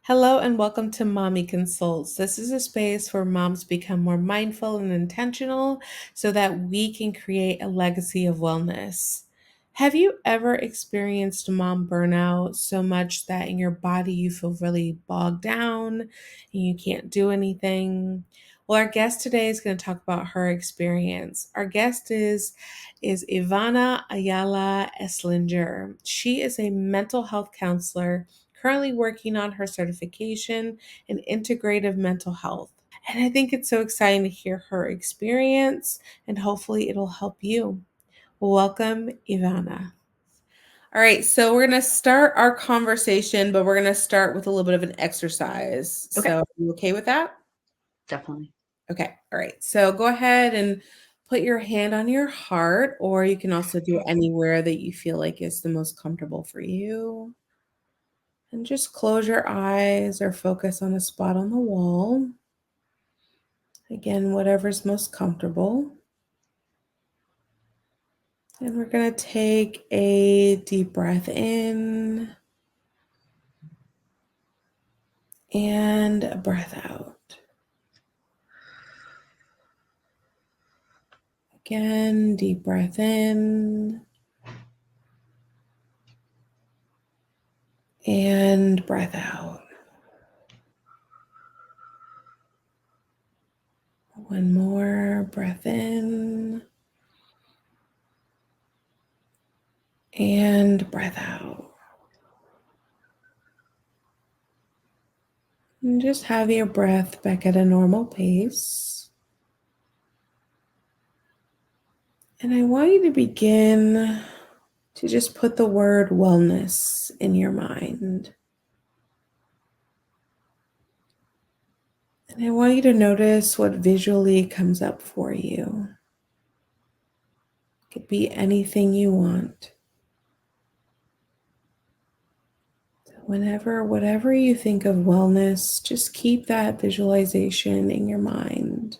Hello and welcome to Mommy Consults. This is a space where moms become more mindful and intentional so that we can create a legacy of wellness. Have you ever experienced mom burnout so much that in your body you feel really bogged down and you can't do anything? Well, our guest today is going to talk about her experience. Our guest is Ivana Ayala Eslinger. She is a mental health counselor currently working on her certification in integrative mental health. And I think it's so exciting to hear her experience, and hopefully it'll help you. Welcome, Ivana. All right, so we're going to start our conversation, but we're going to start with a little bit of an exercise. Okay, So, are you okay with that? definitely. Okay, all right. So, go ahead and put your hand on your heart, or you can also do it anywhere that you feel like is the most comfortable for you. And just close your eyes or focus on a spot on the wall. Again, whatever's most comfortable. And we're going to take a deep breath in and a breath out. Again, deep breath in and breath out. One more breath in and breath out. And just have your breath back at a normal pace. And I want you to begin to just put the word wellness in your mind. And I want you to notice what visually comes up for you. It could be anything you want. Whatever you think of wellness, just keep that visualization in your mind.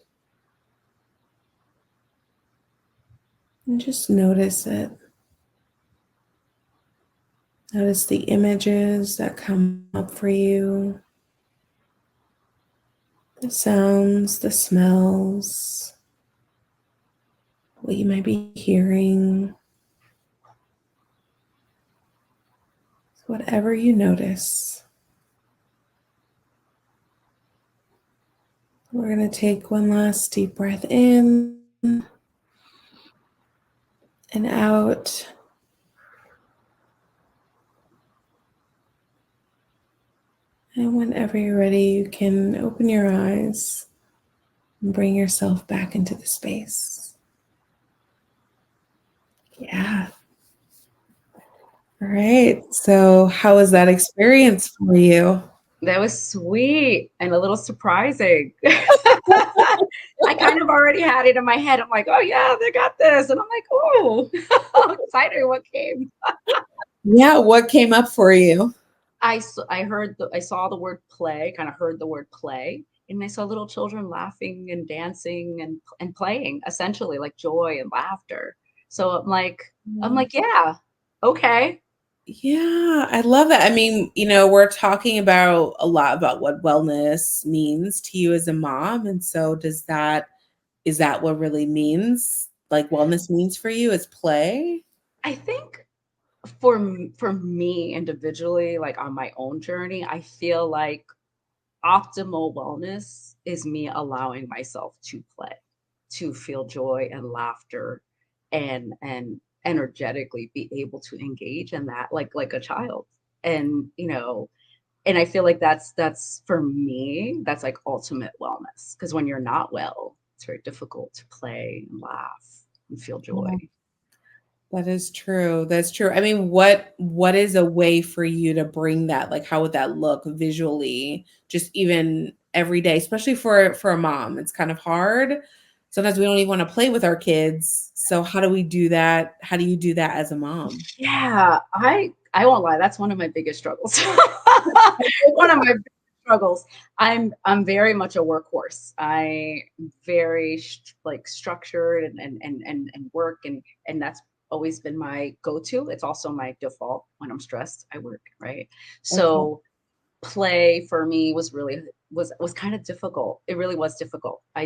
And just notice it. Notice the images that come up for you, the sounds, the smells, what you might be hearing. Whatever you notice. We're going to take one last deep breath in and out. And whenever you're ready, you can open your eyes and bring yourself back into the space. Yeah. All right. So, how was that experience for you? That was sweet and a little surprising. I kind of already had it in my head. I'm like, oh yeah, they got this. And I'm like, oh, I'm excited what came. Yeah. What came up for you? I saw the word play, kind of heard the word play. And I saw little children laughing and dancing and playing, essentially like joy and laughter. So I'm like, yeah, okay. Yeah, I love that. I mean, we're talking about a lot about what wellness means to you as a mom. And so is that what really means? Like wellness means for you is play? I think for me individually, like on my own journey, I feel like optimal wellness is me allowing myself to play, to feel joy and laughter and energetically be able to engage in that like a child. And and I feel like that's for me, that's like ultimate wellness. Because when you're not well, it's very difficult to play and laugh and feel joy. That is true. That's true. I mean, what is a way for you to bring that? Like, how would that look visually? Just even every day, especially for a mom, it's kind of hard. Sometimes we don't even want to play with our kids. So how do we do that? How do you do that as a mom? Yeah, I won't lie, that's one of my biggest struggles. One of my biggest struggles. I'm very much a workhorse. I am very like structured and work and that's always been my go-to. It's also my default when I'm stressed, I work, right? Okay. So play for me was really was kind of difficult. It really was difficult. I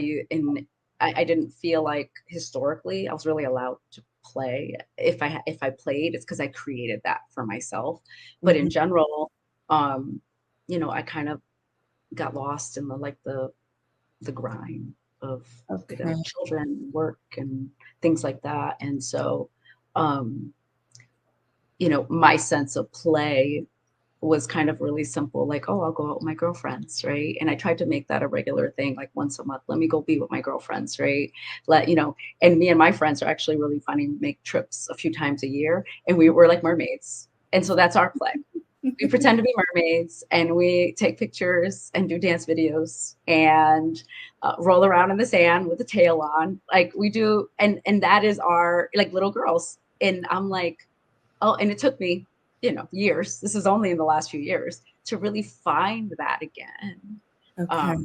didn't feel like historically I was really allowed to play. If I played, it's because I created that for myself. But in Mhm. general, um, I kind of got lost in the grind of Okay. children, work, and things like that. And so, um, my sense of play was kind of really simple, like, oh, I'll go out with my girlfriends, right? And I tried to make that a regular thing, like once a month, let me go be with my girlfriends, right? And me and my friends are actually really funny, make trips a few times a year, and we were like mermaids. And so that's our play. We pretend to be mermaids and we take pictures and do dance videos and roll around in the sand with the tail on, like we do. And that is our like little girls. And I'm like, oh, and it took me, years. This is only in the last few years to really find that again. Okay.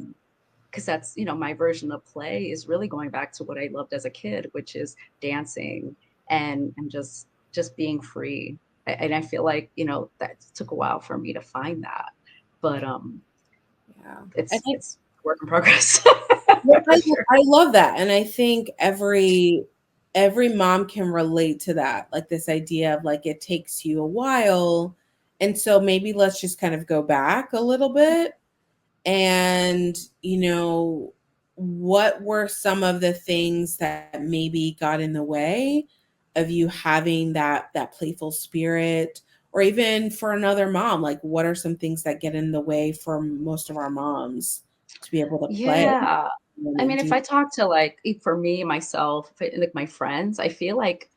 Because that's, my version of play is really going back to what I loved as a kid, which is dancing and just being free. And I feel like, that took a while for me to find that. But Yeah. And it's work in progress well, for sure. I love that, and I think every mom can relate to that, like this idea of like it takes you a while, and so maybe let's just kind of go back a little bit, and what were some of the things that maybe got in the way of you having that playful spirit, or even for another mom, like what are some things that get in the way for most of our moms to be able to play Yeah. I and mean, if do. I talk to for me, myself, like my friends, I feel like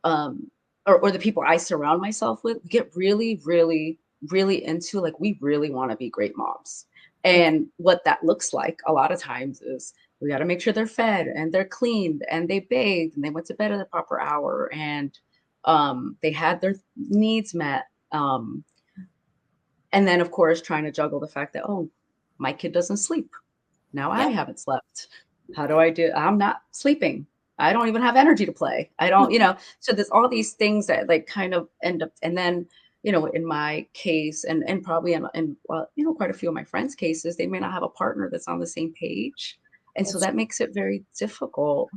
um or the people I surround myself with get really, really, really into like we really want to be great moms. Okay. And what that looks like a lot of times is we got to make sure they're fed and they're cleaned and they bathed and they went to bed at the proper hour and they had their needs met. And then of course trying to juggle the fact that, oh, my kid doesn't sleep. Now I Yeah. haven't slept. How do I do? I'm not sleeping. I don't even have energy to play. I don't, so there's all these things that like kind of end up, and then, in my case, and probably in well, quite a few of my friends' cases, they may not have a partner that's on the same page. And so That's that makes it very difficult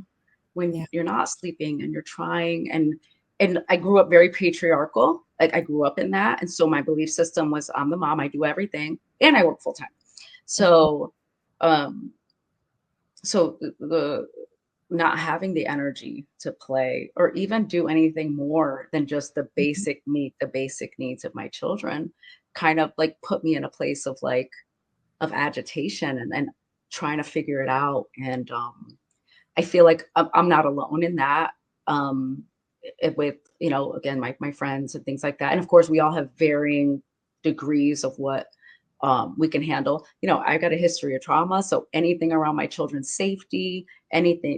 when yeah. you're not sleeping and you're trying. And I grew up very patriarchal. Like I grew up in that. And so my belief system was I'm the mom, I do everything, and I work full time. So um the not having the energy to play or even do anything more than just Mhm. the basic needs of my children kind of like put me in a place of like of agitation and trying to figure it out. And I feel like I'm not alone in that. um with again my friends and things like that, and of course we all have varying degrees of what we can handle. I got a history of trauma, so anything around my children's safety, anything,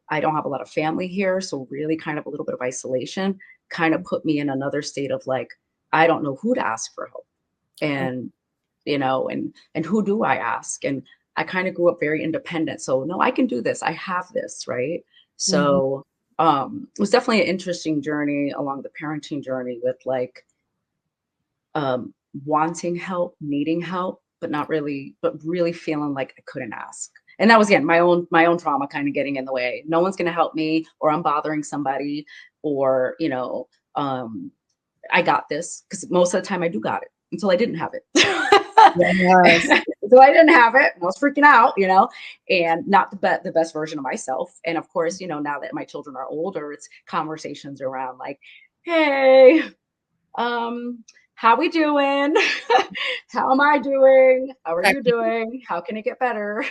I don't have a lot of family here, so really kind of a little bit of isolation kind of put me in another state of like I don't know who to ask for help. Oh, And and who do I ask? And I kind of grew up very independent, so no, I can do this, I have this, right? mhm. So it was definitely an interesting journey along the parenting journey with like um, wanting help, needing help, but not really, but really feeling like I couldn't ask. And that was again my own trauma kind of getting in the way. No one's gonna help me, or I'm bothering somebody, or um, I got this because most of the time I do got it until I didn't have it. Yes. So I didn't have it. And I was freaking out, and not the best version of myself. And of course, now that my children are older, it's conversations around like, hey, um, how we doing? How am I doing? How are you Checking. doing? How can it get better?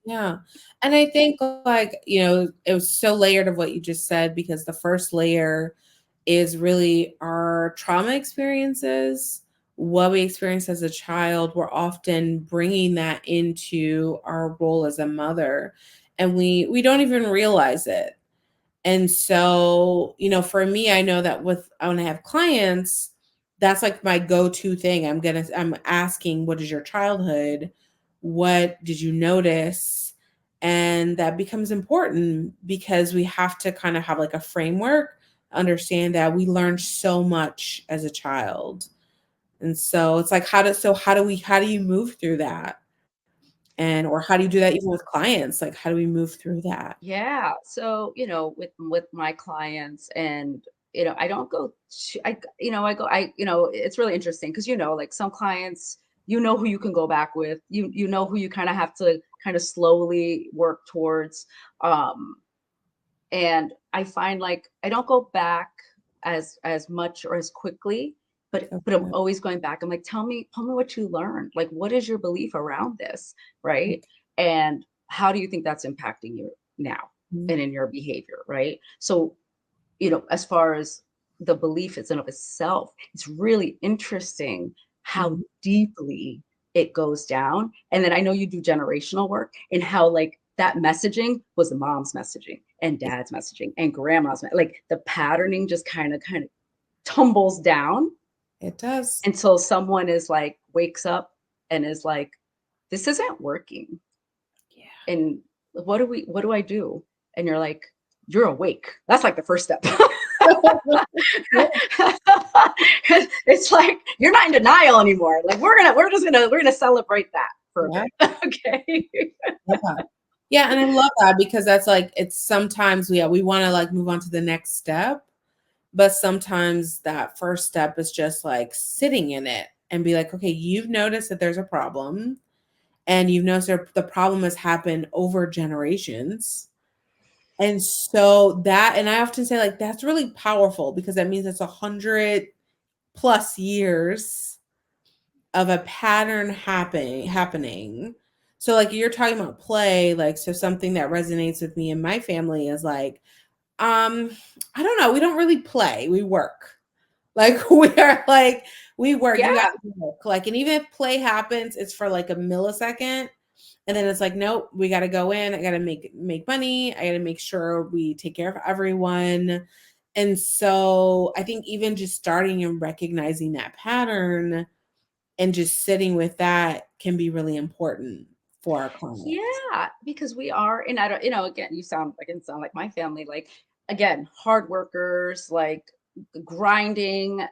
Yeah. And I think like, it was so layered of what you just said, because the first layer is really our trauma experiences, what we experienced as a child. We're often bringing that into our role as a mother, and we don't even realize it. And so, for me, I know that when I have clients, that's like my go-to thing. I'm asking, what is your childhood? What did you notice? And that becomes important because we have to kind of have like a framework, understand that we learned so much as a child. And so it's like, how do you move through that? And or how do you do that even with clients? Like, how do we move through that? Yeah. So, with my clients and I don't go to, I go, it's really interesting because, like some clients, who you can go back with, you know who you kind of have to kind of slowly work towards. Um, and I find like I don't go back as much or as quickly, but I'm Okay. always going back. I'm like, tell me what you learned. Like, what is your belief around this, right? And how do you think that's impacting you now Mhm. and in your behavior, right? So, as far as the belief is in of itself, it's really interesting how Mhm. deeply it goes down. And then I know you do generational work and how like that messaging was mom's messaging and dad's messaging and grandma's like the patterning just kind of tumbles down It does. until someone is like wakes up and is like, this isn't working. Yeah. And what do I do? And you're like, you're awake. That's like the first step. Yeah. It's like you're not in denial anymore. Like we're gonna celebrate that for a Yeah. bit. Okay. Yeah. Yeah, and I love that because that's like it's sometimes we wanna, like, move on to the next step, but sometimes that first step is just, like, sitting in it and be like, "Okay, you've noticed that there's a problem, and you've noticed the problem has happened over generations." And so that and I often say, like, that's really powerful because that means it's 100 plus years of a pattern happening. So, like, you're talking about play, like, so something that resonates with me and my family is like, um, I don't know, we don't really play, we work. Like, we work, you Yeah. guys work. Like, and even if play happens, it's for like a millisecond, and then it's like, nope, we gotta go in, I gotta make money, I gotta make sure we take care of everyone. And so I think even just starting and recognizing that pattern and just sitting with that can be really important for our clients. Yeah, because we are, and I don't, again, you sound like my family, like again, hard workers, like grinding,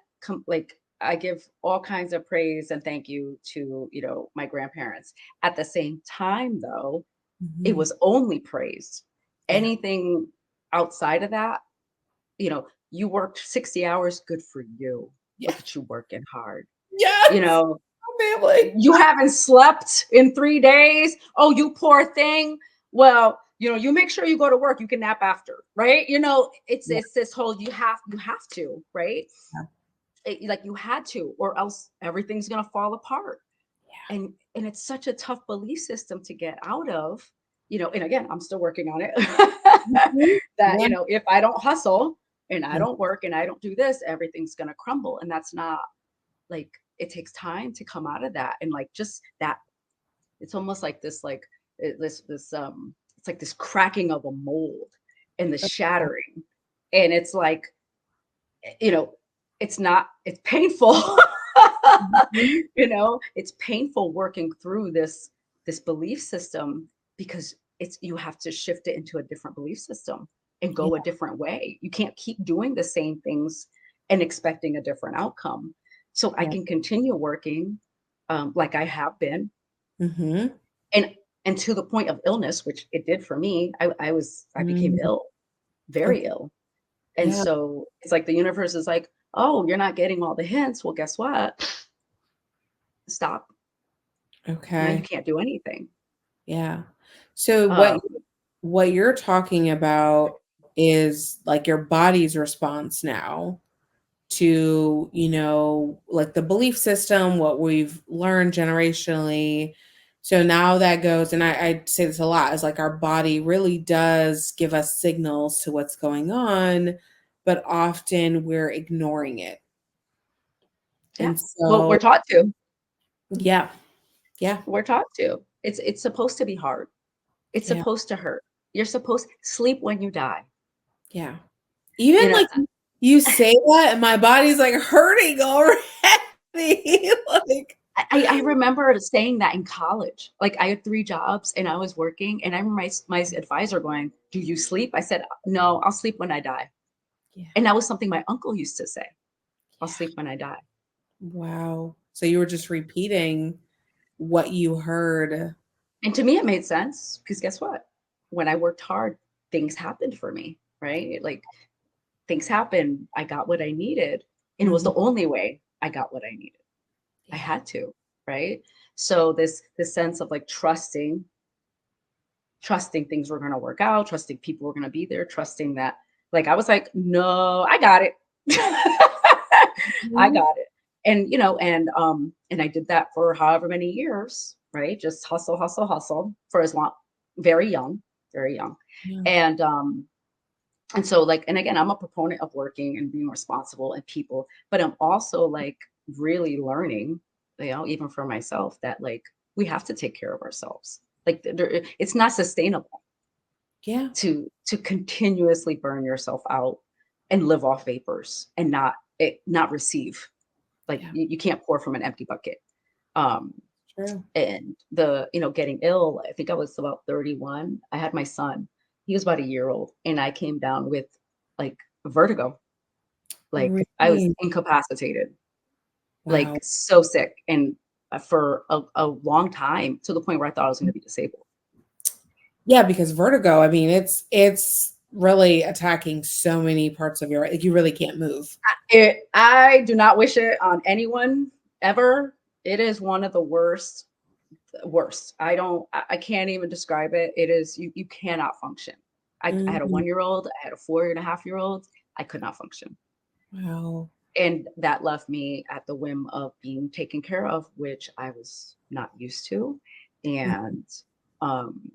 like I give all kinds of praise and thank you to, my grandparents. At the same time, though, it Mhm. was only praise. Yeah. Anything outside of that, you worked 60 hours, good for you. Yeah. Look at you working hard. You Yes. know, Family. you haven't slept in 3 days. Oh, you poor thing. Well, you make sure you go to work. You can nap after, right? Yeah. It's this whole you have to, right? Yeah. Like you had to, or else everything's gonna fall apart. Yeah. And it's such a tough belief system to get out of. And again, I'm still working on it. Mhm. That Yeah. if I don't hustle and I Yeah. don't work and I don't do this, everything's gonna crumble. And that's not like it takes time to come out of that and like just that it's almost like this like it's like this cracking of a mold and the shattering and it's like you know it's painful. Mhm. It's painful working through this belief system because it's you have to shift it into a different belief system and Yeah. go a different way. You can't keep doing the same things and expecting a different outcome. So I Yeah. can continue working like I have been, Mhm. and to the point of illness, which it did for me. I became Mm. ill, very Okay. ill, and Yeah. so it's like the universe is like, oh, you're not getting all the hints. Well, guess what? Stop. Now you Okay. can't do anything. Yeah. So Uh, what you're talking about is like your body's response now to, like the belief system, what we've learned generationally. So now that goes, and I say this a lot, is like our body really does give us signals to what's going on, but often we're ignoring it. yeah. And Well, we're so, taught to. yeah, yeah, We're taught to. It's supposed to be hard. It's yeah, supposed to hurt. You're supposed sleep when you die. yeah. Even You know, like you say that, and my body's like hurting already. Like, I remember saying that in college. Like I had 3 jobs and I was working, and I remember my advisor going, "Do you sleep?" I said, "No, I'll sleep when I die." yeah, And that was something my uncle used to say. I'll yeah, sleep when I die. Wow. So you were just repeating what you heard. And to me, it made sense because guess what? When I worked hard, things happened for me, right? Like things happened. I got what I needed, and it was Mhm. the only way I got what I needed. I Yeah. had to, right? So this sense of like trusting things were going to work out, trusting people were going to be there, trusting that like I was like, no, I got it. I Mhm. got it. And and I did that for however many years, right? Just hustle, hustle, hustle for as long, very young, very young. Yeah. And so like, and again, I'm a proponent of working and being responsible and people, but I'm also like really learning, even for myself, that like we have to take care of ourselves. Like it's not sustainable Yeah. to continuously burn yourself out and live off vapors and not receive. Like Yeah. you can't pour from an empty bucket. Um, True. and getting ill, I think I was about 31. I had my son. He was about a year old, and I came down with like vertigo. Like I was Really? incapacitated, like Wow. so sick, and for a long time to the point where I thought I was going to be disabled. Yeah, because vertigo, I mean, it's really attacking so many parts of your, like, you really can't move. I do not wish it on anyone ever. It is one of the worst. I can't even describe it. It is you cannot function. I had a Mhm. 1 year old, I had a 4.5 year old. I could not function. Wow. And that left me at the whim of being taken care of, which I was not used to. And um,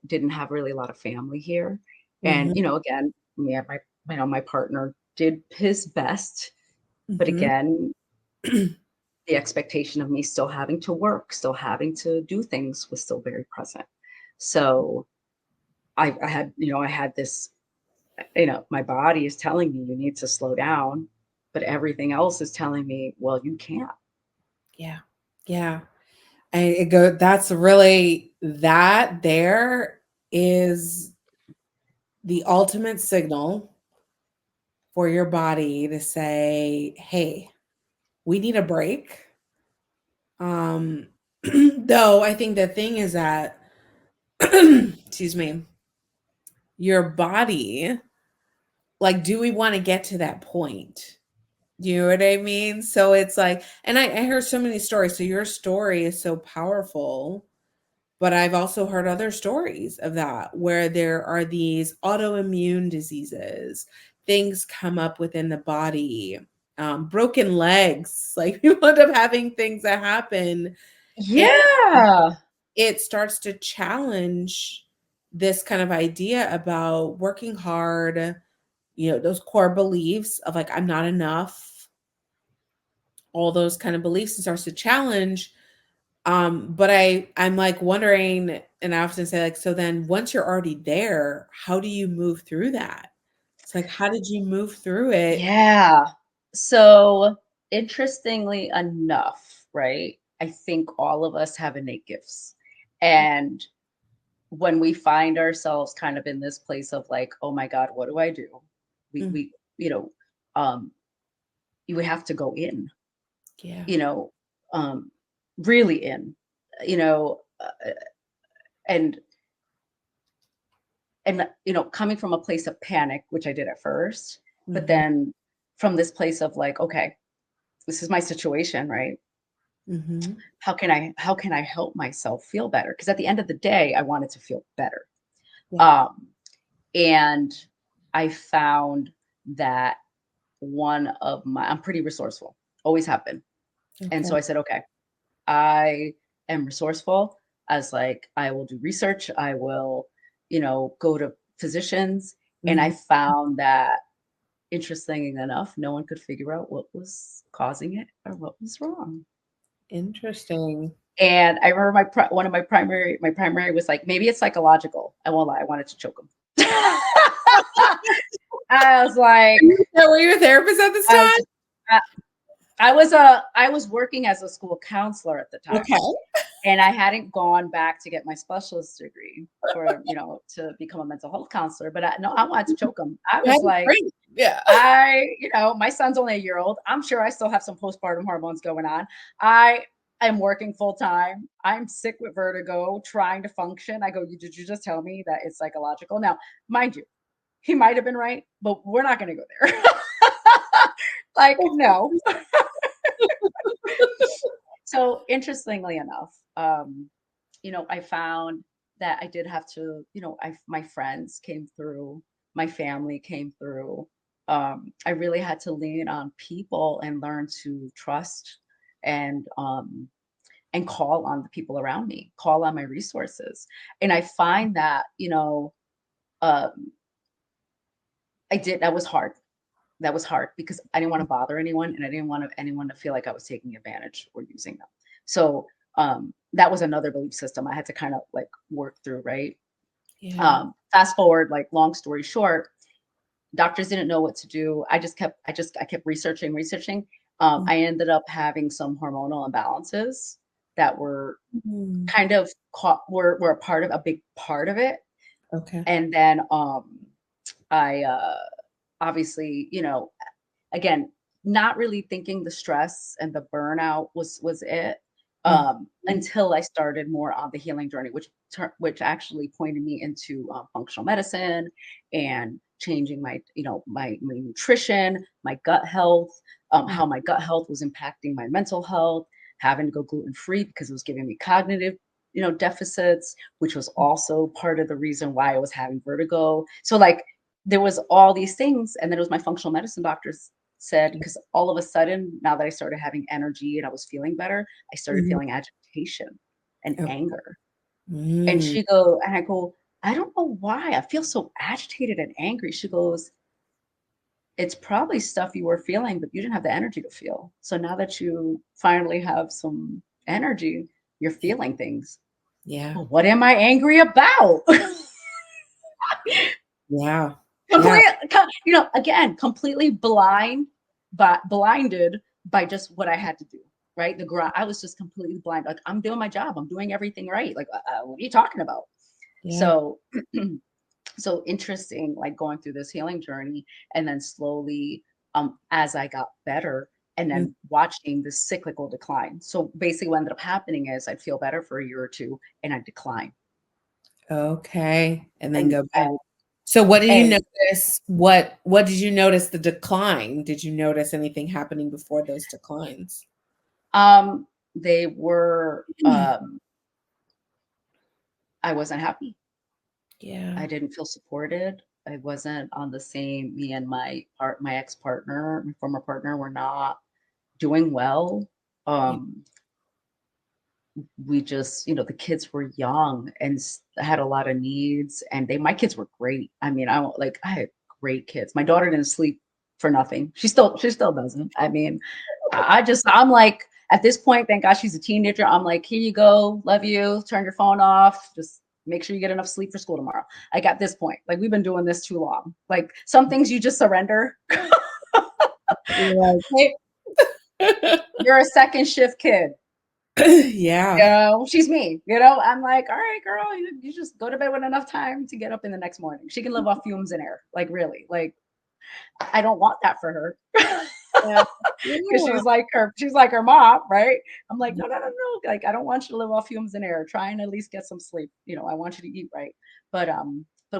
didn't have really a lot of family here. And, Mhm. again, me and my partner did his best. But Mhm. again, the expectation of me still having to work, still having to do things was still very present. So I had this, my body is telling me you need to slow down, but everything else is telling me, well, you can't. Yeah. Yeah. And it go that's really that there is the ultimate signal for your body to say, "Hey, we need a break." Um, though I think the thing is that, excuse me, your body, like, do we want to get to that point? Do you know what I mean? So it's like, and I hear so many stories. So your story is so powerful, but I've also heard other stories of that where there are these autoimmune diseases, things come up within the body, broken legs, like people end up having things that happen, and Yeah. it starts to challenge this kind of idea about working hard, those core beliefs of like, I'm not enough, all those kind of beliefs, and starts to challenge. But I'm like wondering, and I often say, like, so then once you're already there, how do you move through that? It's like, how did you move through it? Yeah. So interestingly enough, right? I think all of us have innate gifts. And when we find ourselves kind of in this place of like, oh my God, what do I do? We Mm, we you know, um, you would have to go in, yeah. you know, really in, you know, and coming from a place of panic, which I did at first, but Mhm, then from this place of like, okay, this is my situation, right? mhm. How can I help myself feel better? Because at the end of the day, I wanted to feel better. Yeah, Um, and I found that I'm pretty resourceful, always have been. And okay. so I said, okay, I am resourceful. As like, I will do research, I will, go to physicians. And I Mhm. found that interesting enough, no one could figure out what was causing it or what was wrong. Interesting. And I remember one of my primary was like, maybe it's psychological. I won't lie, I wanted to choke him. I was like, Were you a therapist at this I was time? just, I, I was working as a school counselor at the Okay. time, and I hadn't gone back to get my specialist degree to become a mental health counselor. But no, I wanted to choke him. I You had was a like, break. Yeah. My son's only a year old. I'm sure I still have some postpartum hormones going on. I am working full time. I'm sick with vertigo, trying to function. I go, did you just tell me that it's psychological? Now, mind you, he might have been right, but we're not going to go there. Like, no. So interestingly enough, I found that I did have to, my friends came through, my family came through. I really had to lean on people and learn to trust and call on the people around me, call on my resources. And I find that, um, that was hard. That was hard because I didn't want to bother anyone and I didn't want anyone to feel like I was taking advantage or using them. So that was another belief system I had to kind of like work through, right? Yeah. Fast forward, like long story short, doctors didn't know what to do. I kept researching. I ended up having some hormonal imbalances that were Mhm. kind of were a big part of it. Okay. And then I obviously, again, not really thinking the stress and the burnout was it, Mhm. until I started more on the healing journey, which actually pointed me into functional medicine and changing my nutrition, my gut health, Mhm. how my gut health was impacting my mental health, having to go gluten free because it was giving me cognitive deficits, which was also part of the reason why I was having vertigo. So like there was all these things, and then it was my functional medicine doctors said, because all of a sudden, now that I started having energy and I was feeling better, I started Mhm. feeling agitation and Okay. anger. And Mm. I go, I don't know why I feel so agitated and angry. She goes, it's probably stuff you were feeling, but you didn't have the energy to feel. So now that you finally have some energy, you're Yeah. feeling things. Yeah. Well, what am I angry about? Yeah. Yeah. Complete, again, completely blinded by just what I had to do, right? I was just completely blind. Like I'm doing my job, I'm doing everything right. Like, what are you talking about? Yeah. So, so interesting, like going through this healing journey, and then slowly, as I got better, and Mm. then watching the cyclical decline. So basically, what ended up happening is I'd feel better for a year or two, and I'd decline, Okay. And then and go back. and So what do you and notice? What did you notice the decline? Did you notice anything happening before those declines? they were I wasn't happy. Yeah. I didn't feel supported. I wasn't on the same me and my ex-partner, my former partner were not doing well. Yeah. Um, we just, the kids were young and had a lot of needs, and my kids were great. I mean, I had great kids. My daughter didn't sleep for nothing. She still doesn't. I mean, I'm like, at this point, thank God she's a teenager. I'm like, here you go, love you, turn your phone off, just make sure you get enough sleep for school tomorrow. Like at this point, like we've been doing this too long. Like some things you just surrender. You're Hey, you're a second shift kid. Yeah. She's me. I'm like, all right, girl, you just go to bed with enough time to get up in the next morning. She can live off fumes and air. Like really, like I don't want that for her. Yeah. Because Yeah. she's like her mom, right? I'm like, no, no, no, no. Like, I don't want you to live off fumes and air. Try and at least get some sleep. I want you to eat right. But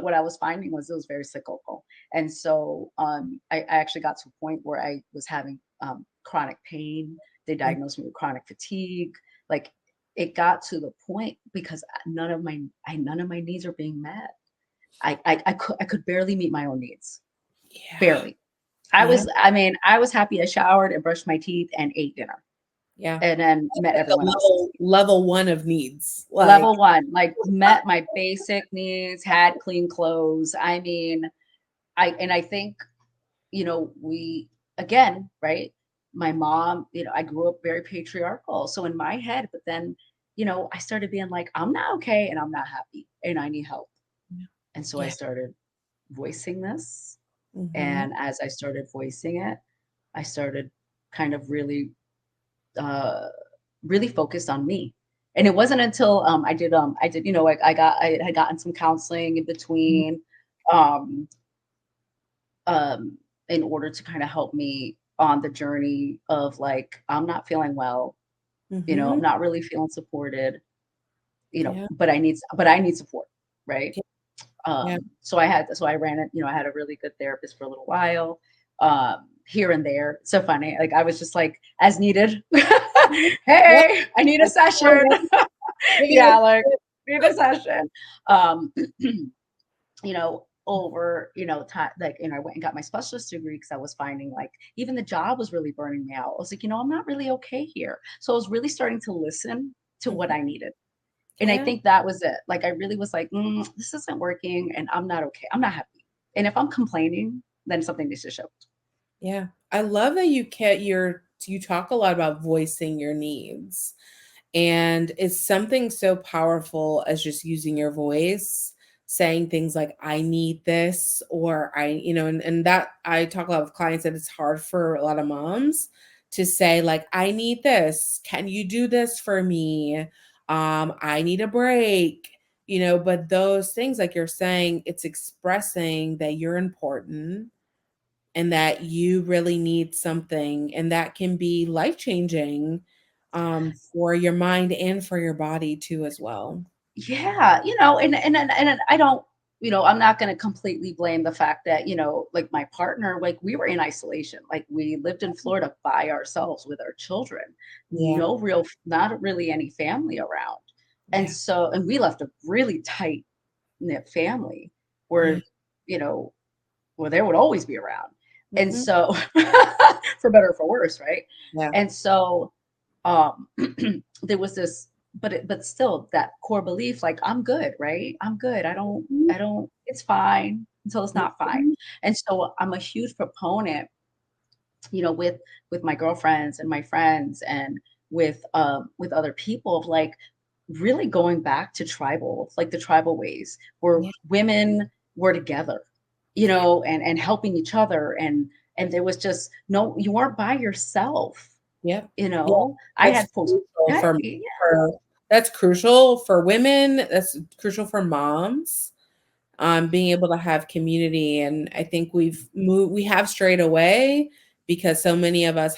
what I was finding was it was very cyclical. And so I actually got to a point where I was having chronic pain. They diagnosed me with chronic fatigue. Like it got to the point because none of my needs are being met. I could barely meet my own needs. Yeah. Barely. Yeah. I was happy I showered and brushed my teeth and ate dinner Yeah. and then met Like a everyone else's. level one of needs. Like, Level 1, like met my basic needs, had clean clothes. I mean, I think, we again, right? My mom, I grew up very patriarchal. So in my head, but then, I started being like, I'm not okay and I'm not happy and I need help. And so I yeah. started voicing this. Mhm. And as I started voicing it, I started kind of uh, really focused on me. And it wasn't until I had gotten some counseling in between, um, in order to kind of help me on the journey of like, I'm not feeling well, I'm Mhm. not really feeling supported, Yeah. but I need support, right? Yeah. Yeah. So I ran it, I had a really good therapist for a little while, here and there. So funny. Like I was just like as needed. Mhm. Yep. Hey, I need a Like, session. oh, maybe Yeah, let's like do it. need a session. Um, over, time, like, I went and got my specialist degree because I was finding like even the job was really burning me out. I was like, I'm not really okay here. So I was really starting to listen to what Mhm. I needed. And I Yeah. think that was it. Like I really was like, this isn't working and I'm not okay. I'm not happy. And if I'm complaining, then something needs to show. Yeah. I love that you talk a lot about voicing your needs. And it's something so powerful as just using your voice, saying things like, I need this, or and that I talk a lot with clients that it's hard for a lot of moms to say, like, I need this. Can you do this for me? I need a break. But those things, like you're saying, it's expressing that you're important and that you really need something, and that can be life changing for your mind and for your body too as well. Yeah, and I don't, I'm not going to completely blame the fact that, like my partner, like we were in isolation, like we lived in Florida by ourselves with our children, Yeah, not really any family around. And yeah, so, and we left a really tight knit family yeah. where, you know, where there would always be around. And Mhm. so, for better or for worse, right? Yeah. And so, um, there was this, but still that core belief, like I'm good, right? I'm good. Mhm. I don't. It's fine until it's not fine. Mhm. And so, I'm a huge proponent, with my girlfriends and my friends and with other people of like really going back to tribal, like the tribal ways where Yeah, women were together, yeah, and helping each other, and there was just no, you weren't by yourself, yeah, you yeah. know. I That's had post crucial yeah, for yeah, for that's crucial for women. That's crucial for moms. Being able to have community. And I think we have strayed away because so many of us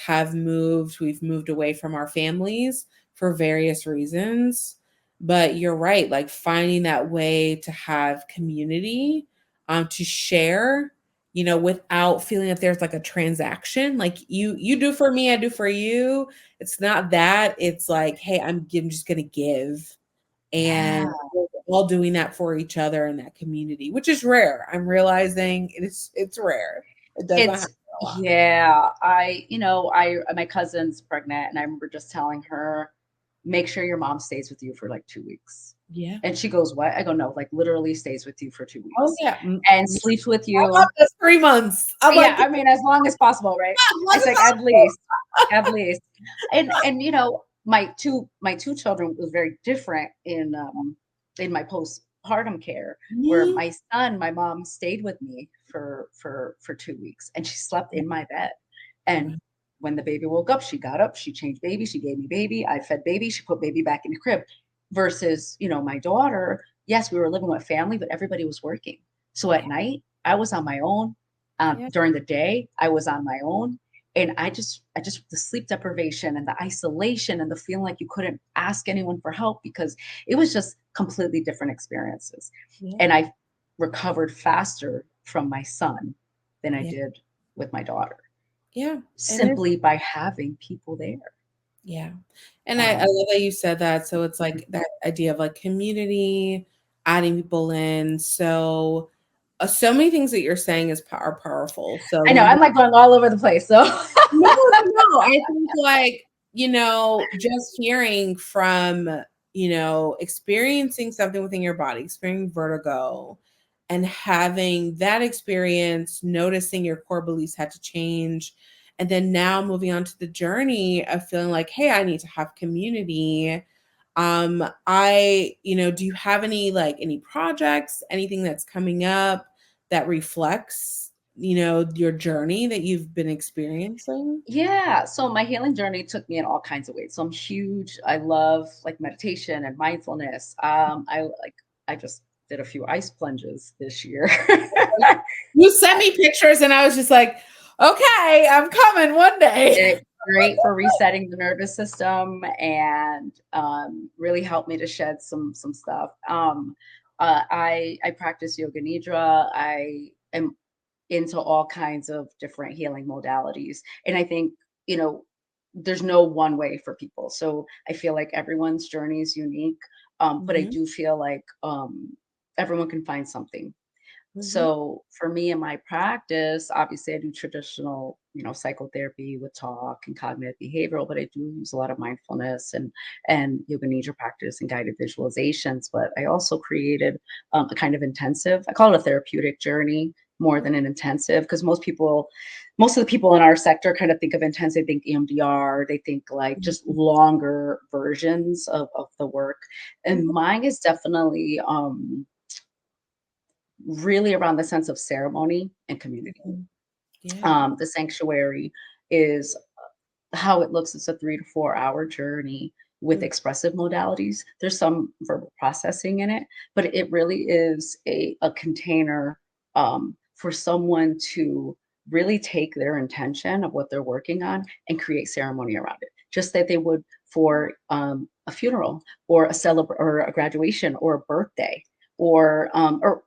we've moved away from our families for various reasons. But you're right, like finding that way to have community, to share, without feeling that there's like a transaction, like you do for me, I do for you. It's not that. It's like, hey, I'm just gonna give, yeah. and we're all doing that for each other in that community, which is rare. I'm realizing it's rare. It doesn't happen It's a lot. yeah, I my cousin's pregnant, and I remember just telling her, "Make sure your mom stays with you for, like, 2 weeks." Yeah. And she goes, "What?" I go, "No, like, literally stays with you for 2 Oh weeks yeah. and sleeps with How about you." this 3 months? I'm Yeah, like, I mean, as long as possible, right? as long It's as like, possible. at least. And, my 2 children was very different in my postpartum care, where Mhm. my mom stayed with me for 2 weeks, and she slept in my bed. And Wow. when the baby woke up, she got up, she changed baby, she gave me baby, I fed baby, she put baby back in the crib. Versus, my daughter, yes, we were living with family, but everybody was working. So Yeah. at night, I was on my own. Yeah. During the day, I was on my own. And the sleep deprivation and the isolation and the feeling like you couldn't ask anyone for help because it was just completely different experiences. Yeah. And I recovered faster from my son than I Yeah. did with my daughter, Yeah. And it's simply by having people there. Yeah. And I Um, love that you said that. So it's like that idea of like community, adding people in. So many things that you're saying are powerful. So I know I'm like going all over the place. So no, no, no. I think like, just hearing from, experiencing something within your body, experiencing vertigo, and having that experience, noticing your core beliefs had to change. And then now moving on to the journey of feeling like, hey, I need to have community. Do you have any projects, anything that's coming up that reflects, your journey that you've been experiencing? yeah, so my healing journey took me in all kinds of ways. So I'm huge. I love like meditation and mindfulness. I just did a few ice plunges this year. You sent me pictures and I was just like, Okay, I'm coming one day. It's great for resetting the nervous system and, really helped me to shed some stuff. I practice yoga nidra. I am into all kinds of different healing modalities, and I think, you know, there's no one way for people. So I feel like everyone's journey is unique, but I Mhm, do feel like, everyone can find something. mhm, So for me in my practice, obviously I do traditional, psychotherapy with talk and cognitive behavioral, but I do use a lot of mindfulness and yoga nidra practice and guided visualizations. But I also created a kind of intensive. I call it a therapeutic journey more than an intensive, because most of the people in our sector kind of think of intense. They think EMDR. They think like just mhm, longer versions of the work, and mine is definitely really around the sense of ceremony and community. mhm. Yeah. The sanctuary is how it looks. It's a 3 to 4 hour journey with Mm, expressive modalities. There's some verbal processing in it, but it really is a container for someone to really take their intention of what they're working on and create ceremony around it, just that they would for a funeral or a or a graduation or a birthday or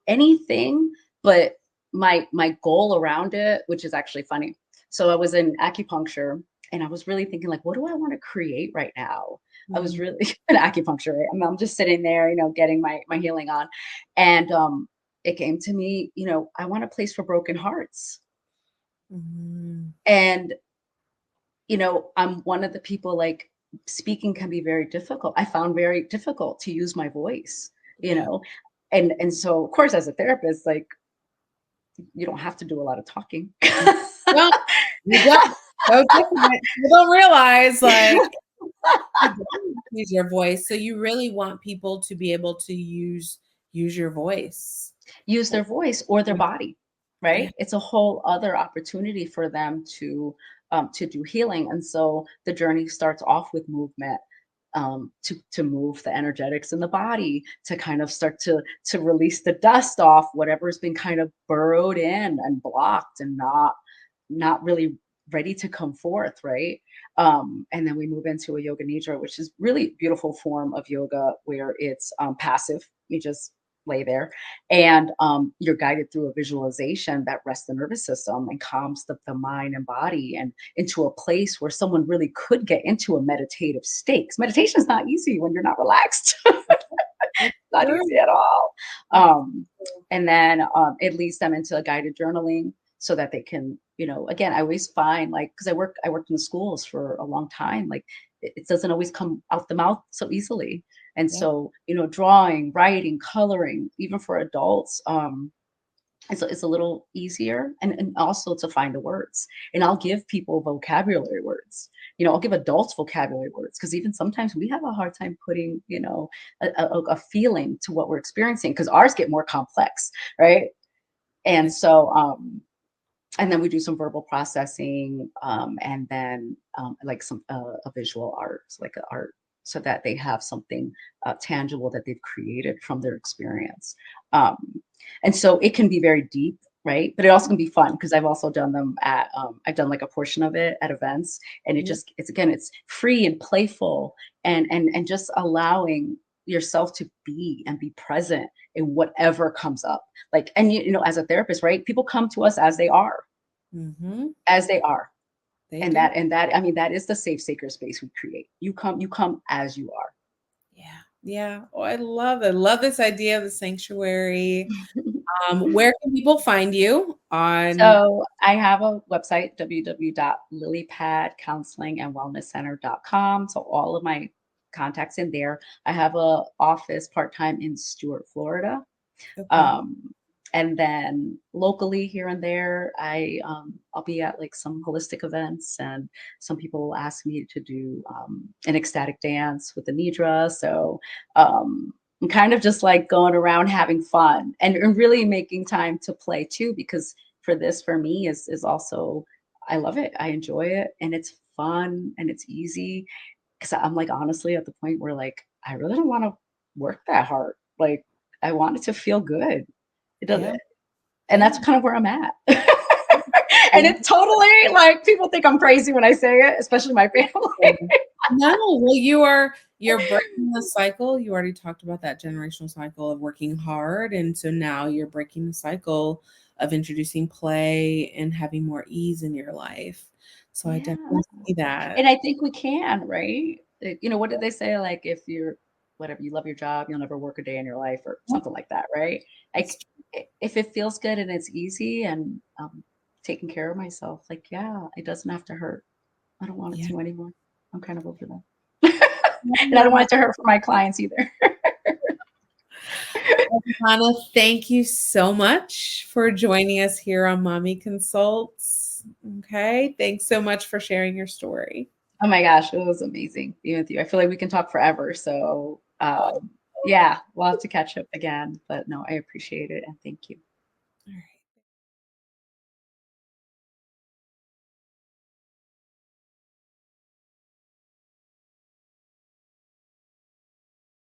anything. But my goal around it, which is actually funny. So I was in acupuncture and I was really thinking like, what do I want to create right now? I was mhm, really an acupuncture, right? I'm just sitting there, getting my healing on. And it came to me, I want a place for broken hearts. mhm. And, I'm one of the people like speaking can be very difficult. I found very difficult to use my voice, you Yeah. know. And so of course as a therapist, like you don't have to do a lot of talking. No, you don't. So different. You don't realize, like, you don't use your voice, so you really want people to be able to use your voice. Use their voice or their Yeah, body, yeah, right? It's a whole other opportunity for them to do healing. And so the journey starts off with movement, to move the energetics in the body, to kind of start to release the dust off whatever's been kind of burrowed in and blocked and not really ready to come forth, right? And then we move into a yoga nidra, which is really beautiful form of yoga where it's passive. You just lay there and you're guided through a visualization that rests the nervous system and calms the mind and body and into a place where someone really could get into a meditative state. 'Cause meditation is not easy when you're not relaxed. it's Not true. easy at all. It's Um, and then it leads them into a guided journaling so that they can, again, I always find like, because I worked in the schools for a long time, like it doesn't always come out the mouth so easily. And yeah, so, drawing, writing, coloring, even for adults, it's a little easier and also to find the words. And I'll give people vocabulary words. I'll give adults vocabulary words because even sometimes we have a hard time putting, a feeling to what we're experiencing because ours get more complex, right? And yeah, so, and then we do some verbal processing, and then like some a visual art, like a art, so that they have something tangible that they've created from their experience. Um, and so it can be very deep, right? But it also can be fun because I've also done them at I've done like a portion of it at events, and yeah, it's free and playful and just allowing yourself to be and be present in whatever comes up. Like, and as a therapist, right? People come to us mhm, as they are. they And do. that, I mean, that is the safe, sacred space we create. You come as you are. Yeah, yeah. Oh, I love this idea of the sanctuary. Where can people find you on So I have a website, www.lilypadcounselingandwellnesscenter.com. So all of my contacts in there. I have a office part-time in Stuart, Florida. okay, Um, and then locally here and there, I'll be at like some holistic events, and some people will ask me to do an ecstatic dance with the nidra. So I'm kind of just like going around having fun and really making time to play too, because for me is also I love it, I enjoy it, and it's fun and it's easy because I'm like honestly at the point where like I really don't want to work that hard. Like I want it to feel good. It doesn't, yeah, and that's yeah. kind of where I'm at. And it's totally like people think I'm crazy when I say it, especially my family. No, well, you're breaking the cycle. You already talked about that generational cycle of working hard, and so now you're breaking the cycle of introducing play and having more ease in your life. So I Yeah. definitely see that. And I think we can, right? What did they say? Like, if you're whatever, you love your job, you'll never work a day in your life or Yep, something like that, right? that's Like, if it feels good and it's easy and taking care of myself, like, yeah, it doesn't have to hurt. I don't want it yeah. to anymore. I'm kind of over that. And I don't want it to hurt for my clients either. Hannah, thank you so much for joining us here on Mommy Consults. Okay, thanks so much for sharing your story. Oh my gosh, it was amazing being with you. I feel like we can talk forever. So, yeah, we'll have to catch up again. But no, I appreciate it and thank you. All right.